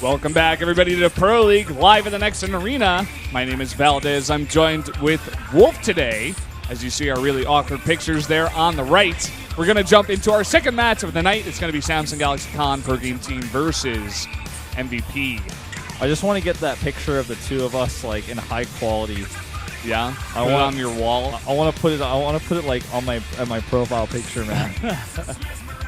Welcome back, everybody, to Pro League, live in the Next Arena. My name is Valdez. I'm joined with Wolf today. As you see our really awkward pictures there on the right, we're going to jump into our second match of the night. It's going to be Samsung Galaxy Con Pro Game Team versus MVP. I just want to get that picture of the two of us like in high quality. Yeah, I want it on your wall. I want to put it like on my profile picture, man.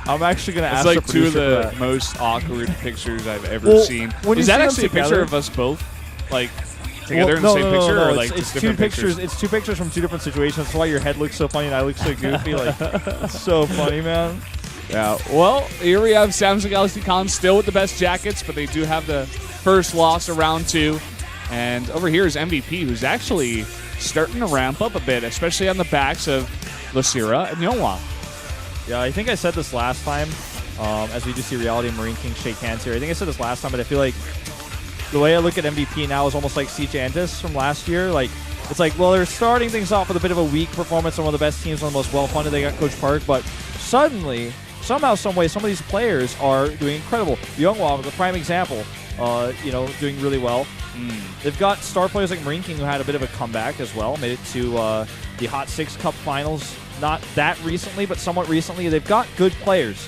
I'm actually gonna ask. It's like two of the most awkward pictures I've ever seen. Is that actually a picture of us both, like together in the same picture, or like it's different two pictures? It's two pictures from two different situations. That's why your head looks so funny and I look so goofy. Like, it's so funny, man. Yeah. Well, here we have Samsung Galaxy Con still with the best jackets, but they do have the first loss of round 2. And over here is MVP, who's actually starting to ramp up a bit, especially on the backs of Lucira and Yonghwa. Yeah, I think I said this last time, as we do see Reality and MarineKing shake hands here. I think I said this last time, but I feel like the way I look at MVP now is almost like Sejong from last year. Like, it's like, well, they're starting things off with a bit of a weak performance on one of the best teams, one of the most well-funded. They got Coach Park, but suddenly, somehow, some way, some of these players are doing incredible. Yonghwa, the prime example, doing really well. They've got star players like MarineKing, who had a bit of a comeback as well, made it to the Hot 6 Cup finals. Not that recently, but somewhat recently. They've got good players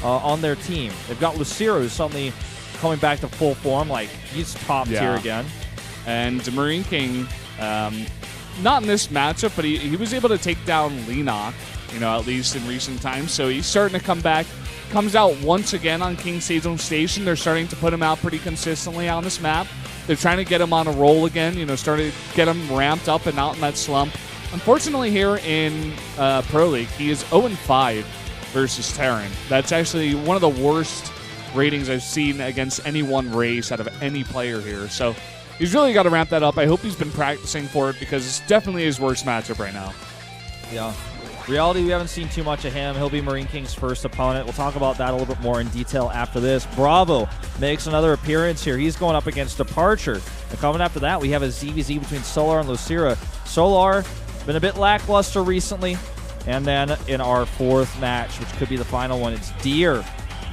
on their team. They've got Lucira, who's suddenly coming back to full form. Like, he's top tier again. And MarineKing, not in this matchup, but he was able to take down Leenock, at least in recent times. So he's starting to come back. Comes out once again on King Sejong Station. They're starting to put him out pretty consistently on this map. They're trying to get him on a roll again, starting to get him ramped up and out in that slump. Unfortunately, here in Pro League, he is 0-5 versus Terran. That's actually one of the worst ratings I've seen against any one race out of any player here. So he's really got to ramp that up. I hope he's been practicing for it because it's definitely his worst matchup right now. Yeah. Reality, we haven't seen too much of him. He'll be MarineKing's first opponent. We'll talk about that a little bit more in detail after this. Bravo makes another appearance here. He's going up against Departure. And coming after that, we have a ZVZ between Solar and Lucira. Solar, been a bit lackluster recently. And then in our fourth match, which could be the final one, it's Deer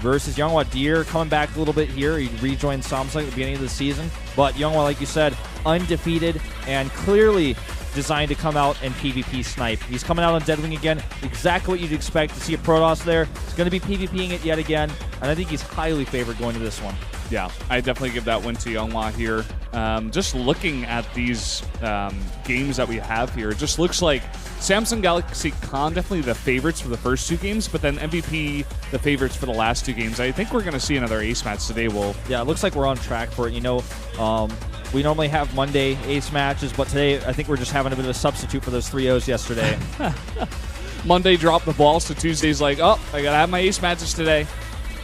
versus Yonghwa. Deer coming back a little bit here. He rejoined Samsung at the beginning of the season. But Yonghwa, like you said, undefeated and clearly designed to come out and PvP snipe. He's coming out on Deadwing again. Exactly what you'd expect to see a Protoss there. He's going to be PvPing it yet again. And I think he's highly favored going to this one. Yeah, I definitely give that win to Yonghwa here. Just looking at these games that we have here, it just looks like Samsung Galaxy Con definitely the favorites for the first 2 games, but then MVP the favorites for the last 2 games. I think we're going to see another ace match today, Wolf. Yeah, it looks like we're on track for it. We normally have Monday ace matches, but today I think we're just having a bit of a substitute for those 3-0s yesterday. Monday dropped the ball, so Tuesday's like, oh, I got to have my ace matches today.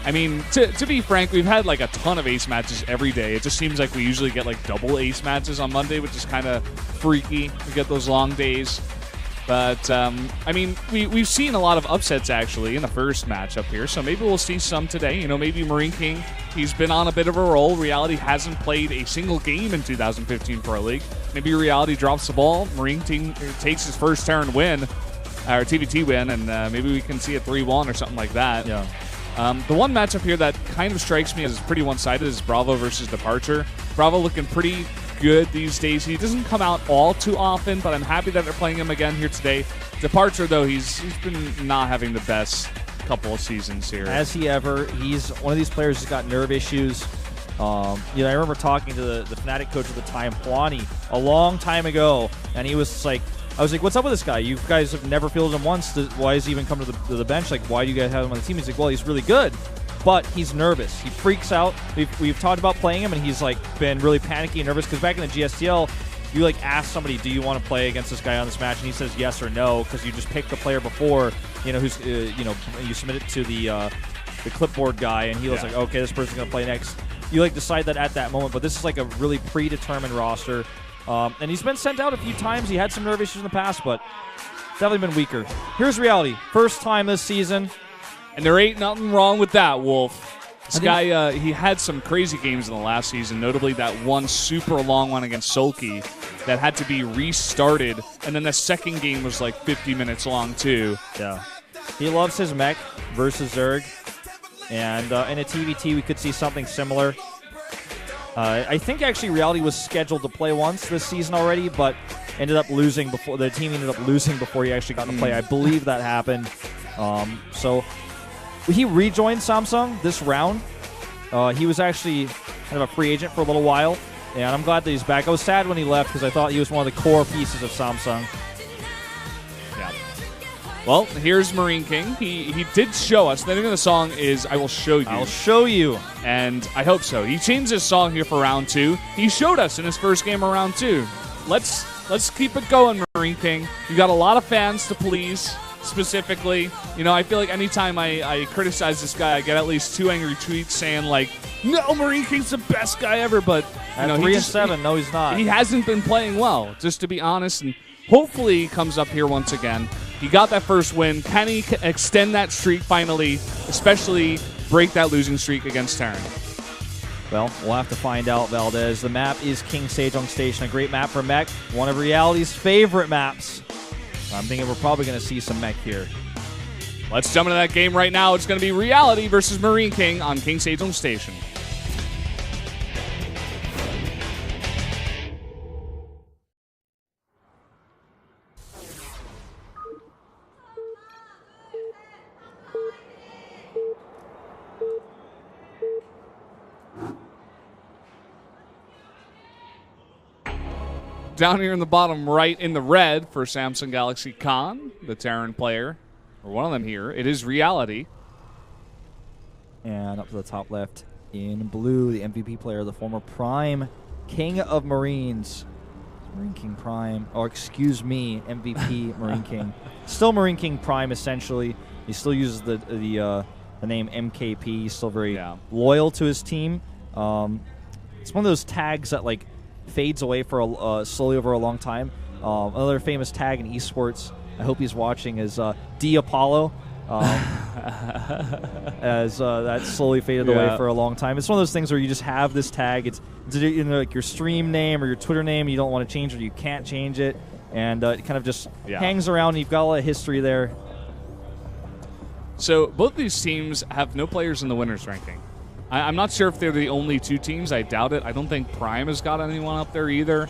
I mean, to be frank, we've had like a ton of ace matches every day. It just seems like we usually get like double ace matches on Monday, which is kind of freaky. We get those long days. But, I mean, we've seen a lot of upsets, actually, in the first matchup here, so maybe we'll see some today. Maybe MarineKing, he's been on a bit of a roll. Reality hasn't played a single game in 2015 Pro League. Maybe Reality drops the ball. MarineKing takes his first Terran win, or TVT win, and maybe we can see a 3-1 or something like that. Yeah. The one matchup here that kind of strikes me as pretty one-sided is Bravo versus Departure. Bravo looking pretty good these days. He doesn't come out all too often, but I'm happy that they're playing him again here today. Departure, though, he's been not having the best couple of seasons here. Has he ever? He's one of these players who's got nerve issues. I remember talking to the Fnatic coach at the time, Plani, a long time ago, and he was like, I was like, what's up with this guy? You guys have never fielded him once. Why has he even come to the bench? Like, why do you guys have him on the team? He's like, well, he's really good, but he's nervous. He freaks out. We've talked about playing him, and he's like been really panicky and nervous because back in the GSTL, you like ask somebody, do you want to play against this guy on this match? And he says yes or no because you just picked the player before, who's you submit it to the clipboard guy, and he was like, okay, this person's gonna play next. You like decide that at that moment, but this is like a really predetermined roster. And he's been sent out a few times. He had some nerve issues in the past, but definitely been weaker. Here's Reality. First time this season. And there ain't nothing wrong with that, Wolf. This guy, he had some crazy games in the last season, notably that one super long one against Sulky that had to be restarted, and then the second game was like 50 minutes long, too. Yeah. He loves his mech versus Zerg, and in a TVT we could see something similar. I think actually Reality was scheduled to play once this season already, but ended up losing before the team ended up losing before he actually got to play. I believe that happened. So he rejoined Samsung this round. He was actually kind of a free agent for a little while, and I'm glad that he's back. I was sad when he left because I thought he was one of the core pieces of Samsung. Yeah. Well, here's MarineKing. He did show us. The name of the song is "I Will Show You." I'll show you. And I hope so. He changed his song here for round 2. He showed us in his first game of round 2. Let's keep it going, MarineKing. You got a lot of fans to please. Specifically, you know, I feel like anytime I criticize this guy, I get at least 2 angry tweets saying like, "No, MarineKing's the best guy ever." But you know, 3-7, no, he's not. He hasn't been playing well, just to be honest. And hopefully, he comes up here once again. He got that first win. Can he extend that streak finally? Especially break that losing streak against Terran? Well, we'll have to find out, Valdez. The map is King Sejong Station, a great map for mech, one of Reality's favorite maps. I'm thinking we're probably going to see some mech here. Let's jump into that game right now. It's going to be Reality versus MarineKing on King Sejong Station. Down here in the bottom right in the red for Samsung Galaxy Khan, the Terran player, or one of them here, it is Reality. And up to the top left in blue, the MVP player, the former Prime King of Marines. MarineKing Prime, or excuse me, MVP MarineKing. Still MarineKing Prime, essentially. He still uses the name MKP. He's still very loyal to his team. It's one of those tags that, like, fades away for slowly over a long time. Another famous tag in esports, I hope he's watching, is D Apollo. As that slowly faded away for a long time. It's one of those things where you just have this tag. It's like your stream name or your Twitter name. You don't want to change it. You can't change it, and it kind of just hangs around. And you've got a lot of history there. So both these teams have no players in the winners ranking. I'm not sure if they're the only 2 teams. I doubt it. I don't think Prime has got anyone up there either.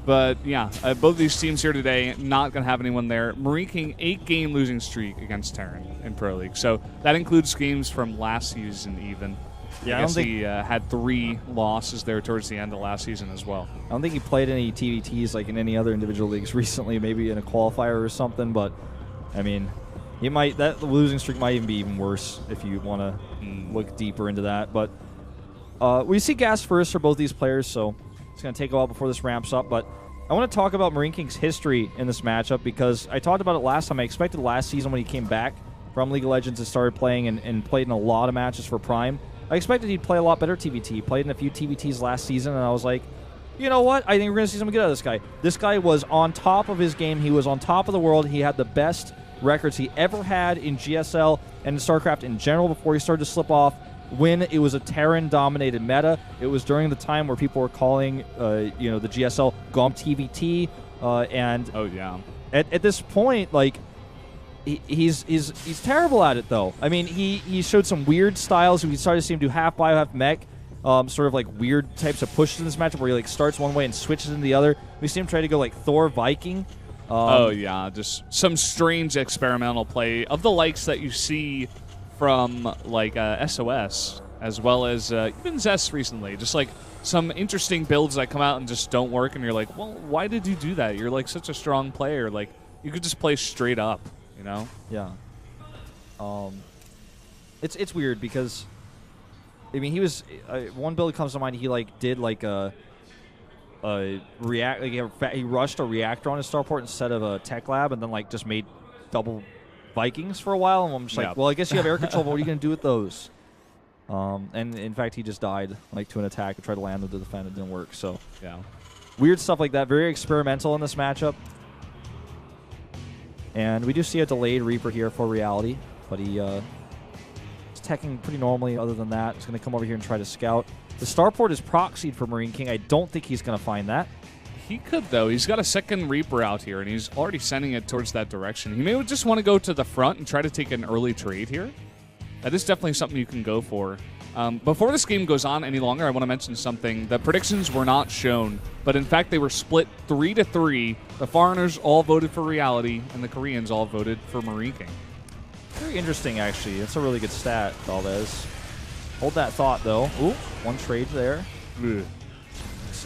But, yeah, both these teams here today, not going to have anyone there. MarineKing, 8-game losing streak against Terran in Pro League. So that includes games from last season even. Yeah, I guess he had 3 losses there towards the end of last season as well. I don't think he played any TVTs like in any other individual leagues recently, maybe in a qualifier or something. But, I mean, that losing streak might even be even worse if you want to look deeper into that. But we see gas first for both these players, so it's going to take a while before this ramps up. But I want to talk about MarineKing's history in this matchup because I talked about it last time. I expected last season when he came back from League of Legends and started playing and played in a lot of matches for Prime. I expected he'd play a lot better TVT. He played in a few TVTs last season, and I was like, you know what? I think we're going to see something good out of this guy. This guy was on top of his game. He was on top of the world. He had the best records he ever had in GSL and in StarCraft in general before he started to slip off when it was a Terran-dominated meta. It was during the time where people were calling the GSL GOMP TVT, and at this point, like, he's terrible at it, though. I mean, he showed some weird styles. We started to see him do half bio, half mech, sort of like weird types of pushes in this matchup where he like starts one way and switches in the other. We see him try to go like Thor Viking. Just some strange experimental play of the likes that you see from like SOS as well as even Zest recently. Just like some interesting builds that come out and just don't work, and you're like, well, why did you do that? You're like such a strong player. Like you could just play straight up, you know? Yeah. It's weird because I mean he was one build comes to mind. He like did like a he rushed a reactor on his starport instead of a tech lab, and then like just made double Vikings for a while. And I'm just like, well, I guess you have air control, but what are you going to do with those? And in fact, he just died like to an attack and tried to land with the defend. It didn't work. So yeah, weird stuff like that. Very experimental in this matchup. And we do see a delayed Reaper here for Reality, but he is teching pretty normally. Other than that, he's going to come over here and try to scout. The starport is proxied for MarineKing. I don't think he's going to find that. He could, though. He's got a second Reaper out here, and he's already sending it towards that direction. He may just want to go to the front and try to take an early trade here. That is definitely something you can go for. Before this game goes on any longer, I want to mention something. The predictions were not shown, but in fact, they were split 3-3. The foreigners all voted for Reality, and the Koreans all voted for MarineKing. Very interesting, actually. That's a really good stat, Valdez. Hold that thought, though. Ooh, one trade there. Ugh.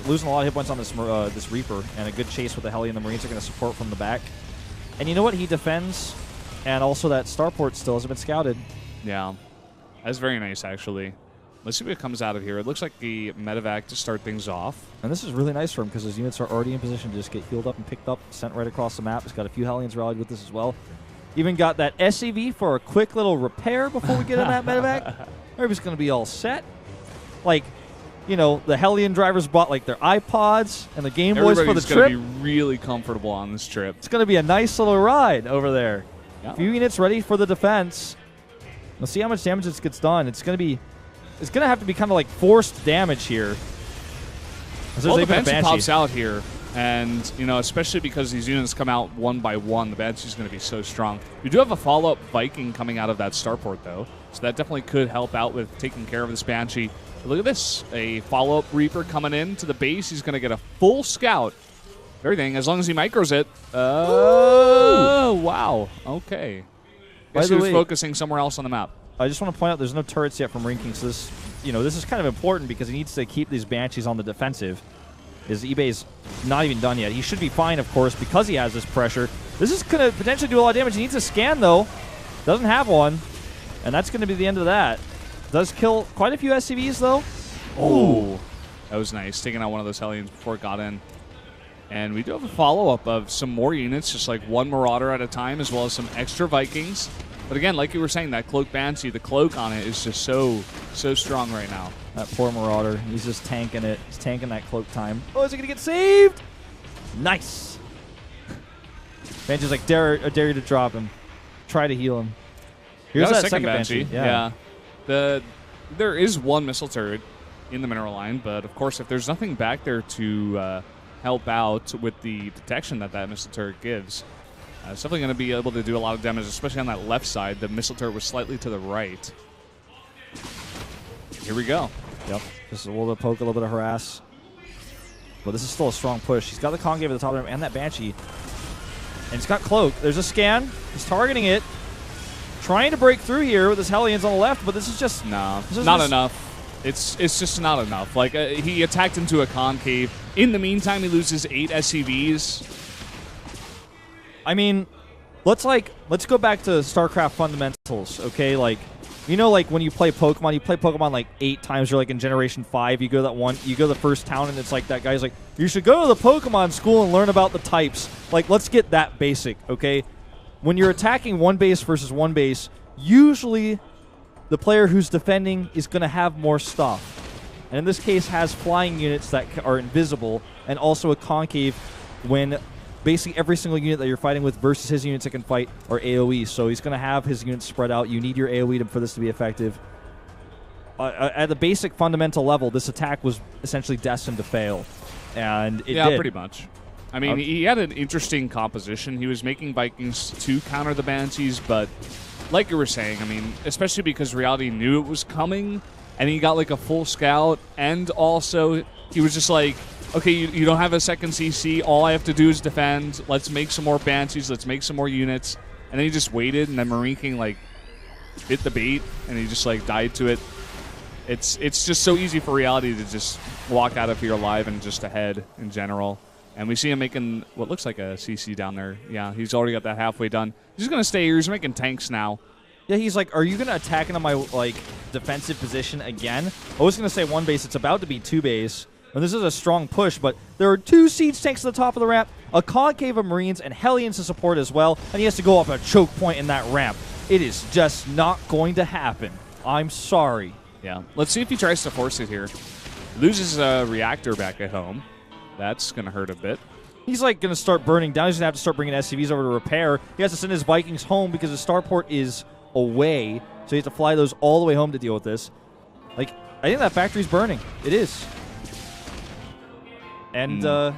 Losing a lot of hit points on this Reaper, and a good chase with the Heli, and the Marines are going to support from the back. And you know what? He defends, and also that starport still hasn't been scouted. Yeah, that's very nice, actually. Let's see what comes out of here. It looks like the medevac to start things off. And this is really nice for him because his units are already in position to just get healed up and picked up, sent right across the map. He's got a few Hellions rallied with this as well. Even got that SCV for a quick little repair before we get in that medevac. Everybody's going to be all set. Like, you know, the Hellion drivers bought like their iPods and the Game Boys for the trip. Everybody's going to be really comfortable on this trip. It's going to be a nice little ride over there. Yeah. A few units ready for the defense. We'll see how much damage this gets done. It's going to have to be kind of like forced damage here. Well, the Banshee pops out here, and you know, especially because these units come out one by one, the Banshee's going to be so strong. We do have a follow-up Viking coming out of that starport, though, so that definitely could help out with taking care of this Banshee. But look at this, a follow-up Reaper coming in to the base. He's going to get a full scout. Everything, as long as he micros it. Oh, wow. Okay. Guess he was focusing somewhere else on the map. I just want to point out there's no turrets yet from MarineKing, so this, this is kind of important because he needs to keep these Banshees on the defensive. His eBay's not even done yet. He should be fine, of course, because he has this pressure. This is going to potentially do a lot of damage. He needs a scan, though. Doesn't have one, and that's going to be the end of that. Does kill quite a few SCVs, though. Oh, that was nice. Taking out one of those Hellions before it got in. And we do have a follow-up of some more units, just like one Marauder at a time, as well as some extra Vikings. But again, like you were saying, that Cloak Banshee, the cloak on it is just so strong right now. That poor Marauder, he's just tanking it. He's tanking that cloak time. Oh, is he going to get saved? Nice. Banshee's like, I dare you to drop him. Try to heal him. Here's that second Banshee. Yeah. There is one missile turret in the mineral line, but of course, if there's nothing back there to help out with the protection that missile turret gives, it's definitely going to be able to do a lot of damage, especially on that left side. The missile turret was slightly to the right. Here we go. Yep. Just a little bit of poke, a little bit of harass. But this is still a strong push. He's got the concave at the top of him and that Banshee. And he's got Cloak. There's a scan. He's targeting it. Trying to break through here with his Hellions on the left, but this is just... No, not enough. It's just not enough. Like, he attacked into a concave. In the meantime, he loses 8 SCVs. I mean, let's go back to StarCraft fundamentals, okay? Like, like when you play Pokemon like 8 times. You're like in Generation 5. You go to the first town, and it's like that guy's like, you should go to the Pokemon school and learn about the types. Like, let's get that basic, okay? When you're attacking one base versus one base, usually the player who's defending is going to have more stuff. And in this case, has flying units that are invisible, and also a concave when basically every single unit that you're fighting with versus his units that can fight are AoE. So he's going to have his units spread out. You need your AoE for this to be effective. At the basic fundamental level, this attack was essentially destined to fail. And it did. Pretty much. I mean, he had an interesting composition. He was making Vikings to counter the Banshees, but like you were saying, I mean, especially because Reality knew it was coming, and he got like a full scout, and also he was just like, okay, you don't have a second CC. All I have to do is defend. Let's make some more Banshees. Let's make some more units. And then he just waited, and then MarineKing like bit the bait, and he just like died to it. It's just so easy for Reality to just walk out of here alive and just ahead in general. And we see him making what looks like a CC down there. Yeah, he's already got that halfway done. He's going to stay here. He's making tanks now. Yeah, he's like, are you going to attack into my defensive position again? I was going to say one base. It's about to be 2 base. And this is a strong push, but there are 2 siege tanks at the top of the ramp, a concave of Marines, and Hellions to support as well, and he has to go up a choke point in that ramp. It is just not going to happen. I'm sorry. Yeah. Let's see if he tries to force it here. Loses a reactor back at home. That's going to hurt a bit. He's like going to start burning down. He's going to have to start bringing SCVs over to repair. He has to send his Vikings home because his starport is away, so he has to fly those all the way home to deal with this. Like, I think that factory's burning. It is. And, well,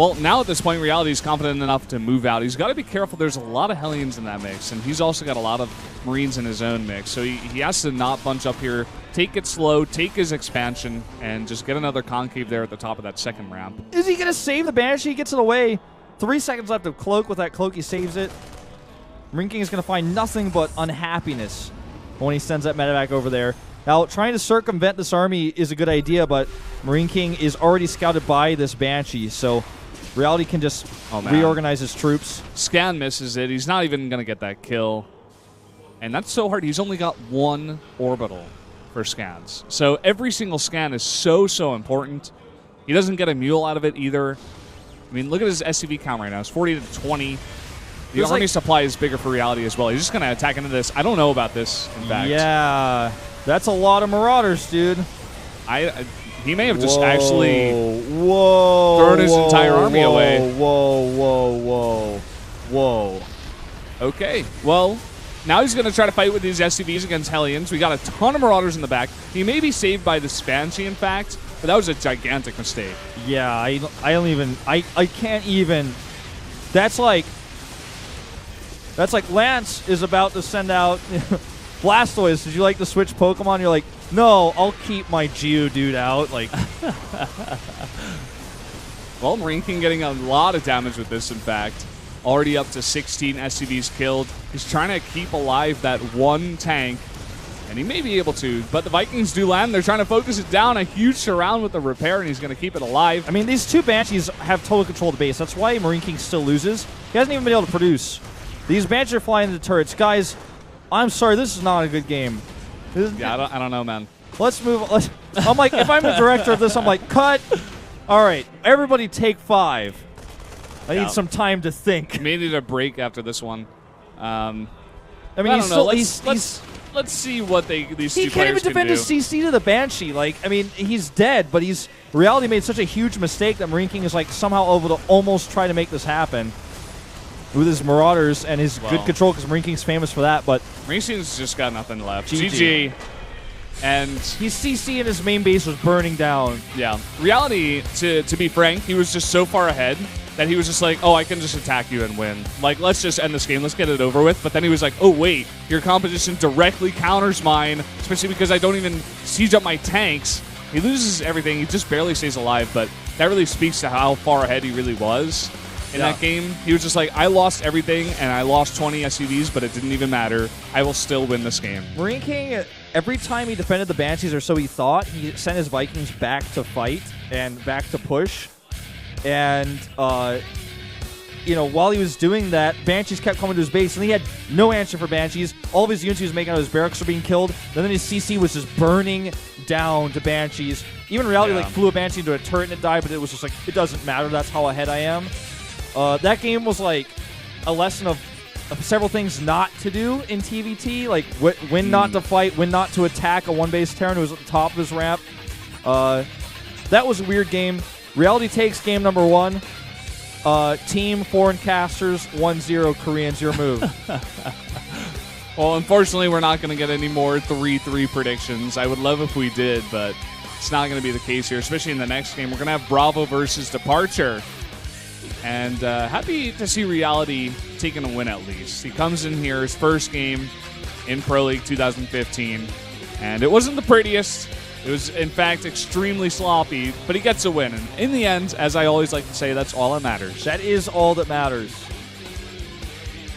Well, now at this point, Reality is confident enough to move out. He's got to be careful. There's a lot of Hellions in that mix, and he's also got a lot of Marines in his own mix. So he has to not bunch up here, take it slow, take his expansion, and just get another concave there at the top of that second ramp. Is he going to save the Banshee? He gets it away. 3 seconds left of Cloak. With that Cloak, he saves it. MarineKing is going to find nothing but unhappiness when he sends that medevac over there. Now, trying to circumvent this army is a good idea, but MarineKing is already scouted by this Banshee, so Reality can just reorganize his troops. Scan misses it. He's not even going to get that kill. And that's so hard. He's only got 1 orbital for scans. So every single scan is so important. He doesn't get a mule out of it either. I mean, look at his SCV count right now. It's 40 to 20. The army supply is bigger for Reality as well. He's just going to attack into this. I don't know about this, in fact. Yeah, that's a lot of Marauders, dude. He may have just actually thrown his entire army away. Whoa. Okay, well, now he's going to try to fight with these SCVs against Hellions. We got a ton of Marauders in the back. He may be saved by the Banshee, in fact, but that was a gigantic mistake. Yeah, I can't even. That's like Lance is about to send out Blastoise. Did you like to switch Pokemon? You're like, no, I'll keep my Geodude out. Like, well, MarineKing getting a lot of damage with this, in fact. Already up to 16 SCVs killed. He's trying to keep alive that 1 tank, and he may be able to, but the Vikings do land. They're trying to focus it down. A huge surround with the repair, and he's going to keep it alive. I mean, these 2 Banshees have total control of the base. That's why MarineKing still loses. He hasn't even been able to produce. These Banshees are flying into turrets. Guys, I'm sorry, this is not a good game. Yeah, I don't know, man. Let's move. I'm like, if I'm the director of this, I'm like, cut. All right, everybody take 5. I need some time to think. May need a break after this one. I mean, I don't know. Let's see what these 2 players can do. He can't even defend his CC to the Banshee. Like, I mean, he's dead, but Reality made such a huge mistake that MarineKing is like somehow able to almost try to make this happen with his Marauders and his good control, because MarineKing's famous for that. But MarineKing's just got nothing left. GG. And his CC and his main base was burning down. Yeah. Reality, to be frank, he was just so far ahead that he was just like, oh, I can just attack you and win. Like, let's just end this game. Let's get it over with. But then he was like, oh, wait, your composition directly counters mine, especially because I don't even siege up my tanks. He loses everything. He just barely stays alive. But that really speaks to how far ahead he really was in that game. He was just like, I lost everything, and I lost 20 SCVs, but it didn't even matter. I will still win this game. MarineKing, every time he defended the Banshees, or so he thought, he sent his Vikings back to fight and back to push. And, you know, while he was doing that, Banshees kept coming to his base, and he had no answer for Banshees. All of his units he was making out of his barracks were being killed. And then his CC was just burning down to Banshees. Even Reality like flew a Banshee into a turret and it died, but it was just like, it doesn't matter. That's how ahead I am. That game was like a lesson of several things not to do in TVT, like when not to fight, when not to attack a one-base Terran who was at the top of his ramp. That was a weird game. Reality takes game number 1. Team Foreign Casters 1-0 Koreans, your move. Well, unfortunately, we're not going to get any more 3-3 predictions. I would love if we did, but it's not going to be the case here, especially in the next game. We're going to have Bravo versus Departure. And happy to see Reality taking a win at least. He comes in here, his first game in Pro League 2015, and it wasn't the prettiest. It was, in fact, extremely sloppy, but he gets a win. And in the end, as I always like to say, that's all that matters. That is all that matters.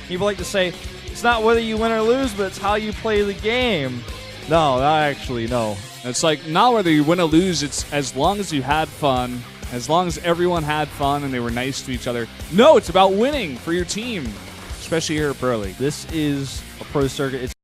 People like to say, it's not whether you win or lose, but it's how you play the game. No, actually, no. It's like, not whether you win or lose, it's as long as you had fun, as long as everyone had fun and they were nice to each other. No, it's about winning for your team, especially here at Pro League. This is a pro circuit. It's